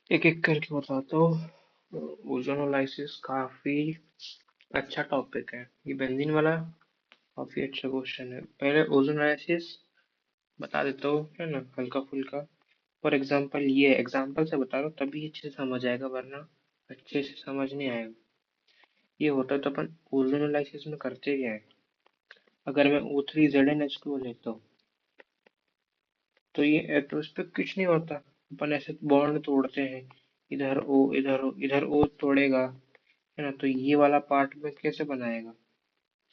एक एक करके बताता हूँ। ओजोनोलाइसिस काफी अच्छा टॉपिक है। ये बेंजीन वाला काफी अच्छा क्वेश्चन है। पहले ओजोनोलाइसिस बता देता हूँ, है ना, हल्का फुल्का। फॉर एग्जाम्पल, ये एग्जाम्पल से बता रहा हूँ तभी अच्छे से समझ आएगा, वरना अच्छे से समझ नहीं आएगा। ये होता तो अपन ओजोनोलाइसिस में करते क्या है। अगर मैं O3 ZnH2 लेता हूँ तो ये तो इस पे कुछ नहीं होता। अपन ऐसे बॉन्ड तोड़ते हैं, इधर O इधर O इधर O तोड़ेगा, है ना, तो ये वाला पार्ट में कैसे बनाएगा,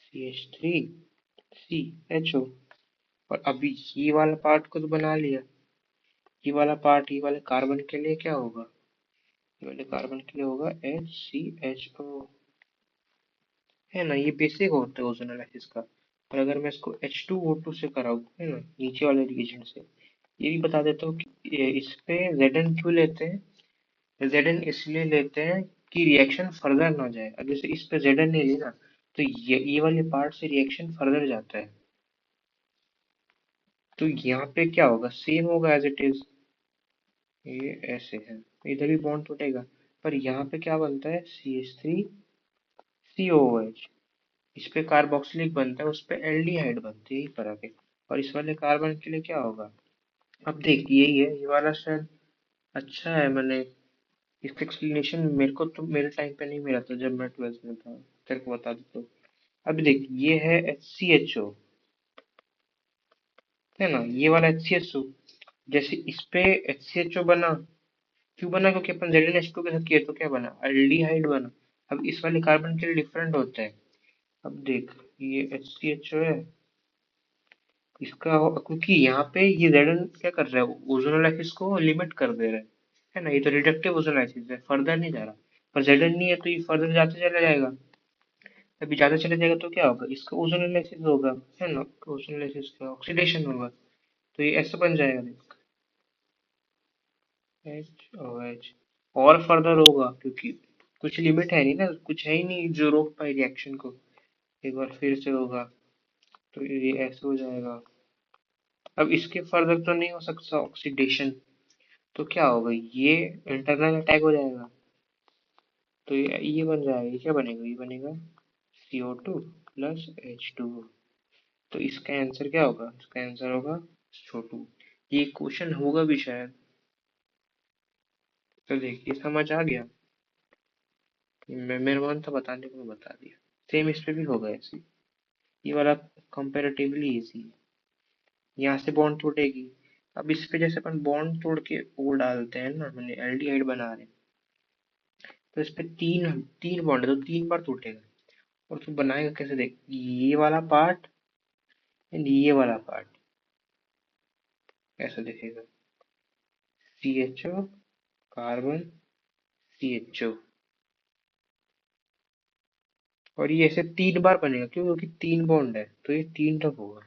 CH3CHO। और अभी ये वाला पार्ट को तो बना लिया। ये वाला पार्ट ये वाले कार्बन के लिए क्या होगा, ये वाले कार्बन के लिए होगा HCHO, है ना। ये बेसिक होता है ओजोनोलाइसिस का। और अगर मैं इसको H2O2 से कराऊं, है ना, नीचे वाले रिएजेंट से, ये भी बता देता हूँ कि इस पे Zn क्यों लेते हैं। Zn इसलिए लेते हैं कि रिएक्शन फर्दर ना जाए। अब जैसे इस पे Zn नहीं लेना तो ये वाले पार्ट से रिएक्शन फर्दर जाता है, तो यहाँ पे क्या होगा, सेम होगा एज इट इज। ये ऐसे है, इधर भी बॉन्ड टूटेगा, पर यहाँ पे क्या बनता है, CH3COOH। इस पे कार्बोक्सिलिक बनता है, उस पे एल्डिहाइड बनती है, यही फर्क है। और इस वाले कार्बन के लिए क्या होगा, अब देख यही है, ये वाला शायद अच्छा है। मैंने इसका एक्सप्लेनेशन मेरे को तो मेरे टाइम पे नहीं मिला था जब मैं 12th में था। तेरे को बता दूँ तो, अब देख ये है HCHO, है ना, ये वाला HCHO। जैसे इस पे HCHO बना, क्यों बना, क्योंकि अपन ZnH2 के साथ किया तो क्या बना, एल्डिहाइड बना। अब इस वाले कार्बन के लिए डिफरेंट होता है। अब देख ये HCHO है, क्योंकि यहाँ पे ये Zn क्या कर रहा है, ओजोनोलाइसिस को लिमिट कर दे रहा है ना। ये तो रिडक्टिव ओजोनोलाइसिस है, फर्दर नहीं जा रहा। पर Zn नहीं है तो ये फर्दर जाते चला जाएगा। अभी ज्यादा चला जाएगा तो क्या होगा, इसका ओजोनोलाइसिस होगा, है ना, ओजोनोलाइसिस का ऑक्सीडेशन होगा। तो ये ऐसे बन जाएगा, देख HOH। और फर्दर होगा क्योंकि कुछ लिमिट है नहीं ना, कुछ है ही नहीं जो रोक पाए रिएक्शन को। एक बार फिर से होगा तो ये ऐसे हो जाएगा। अब इसके फर्दर तो नहीं हो सकता ऑक्सीडेशन, तो क्या होगा, ये इंटरनल अटैक हो जाएगा। तो ये बन जाएगा, ये क्या बनेगा, ये बनेगा CO2 + H2O। तो इसका आंसर क्या होगा, इसका आंसर होगा छोटू। ये क्वेश्चन होगा भी शायद। तो देखिए समझ आ गया। मैं मेरा मन था बताने को, मैं बता दिया। सेम इस पे भी होगा ऐसे। ये वाला कंपैरेटिवली इजी है। यहाँ से बॉन्ड टूटेगी। अब इस पे जैसे अपन बॉन्ड तोड़ के वो डालते हैं ना, मैंने एल्डिहाइड बना रहे हैं, तो इस पे तीन तीन बॉन्ड है तो तीन बार टूटेगा। और तू बनाएगा कैसे, देख ये वाला पार्ट एंड ये वाला पार्ट ऐसा दिखेगा, CHO कार्बन CHO। और ये ऐसे तीन बार बनेगा, क्यों, क्योंकि तीन बॉन्ड है तो ये तीन तक होगा।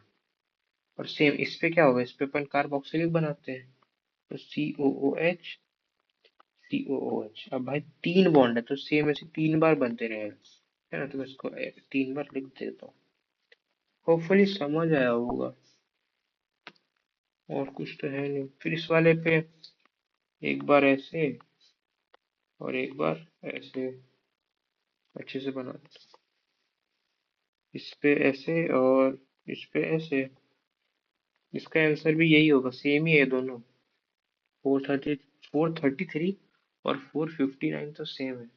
और सेम इस पे क्या होगा, इस पे अपन कार्बोक्सिलिक बनाते हैं, तो COOH। अब भाई तीन बॉन्ड है तो सेम ऐसे तीन बार बनते रहेगा, है ना। तो मैं इसको तीन बार लिख देता हूँ। होपफुली समझ आया होगा। और कुछ तो है नहीं। फिर इस वाले पे एक बार ऐसे और एक बार ऐसे अच्छे से बना दो। इस पे ऐसे और इस पे ऐसे। इसका आंसर भी यही होगा, सेम ही है दोनों। 433 और 459 तो सेम है।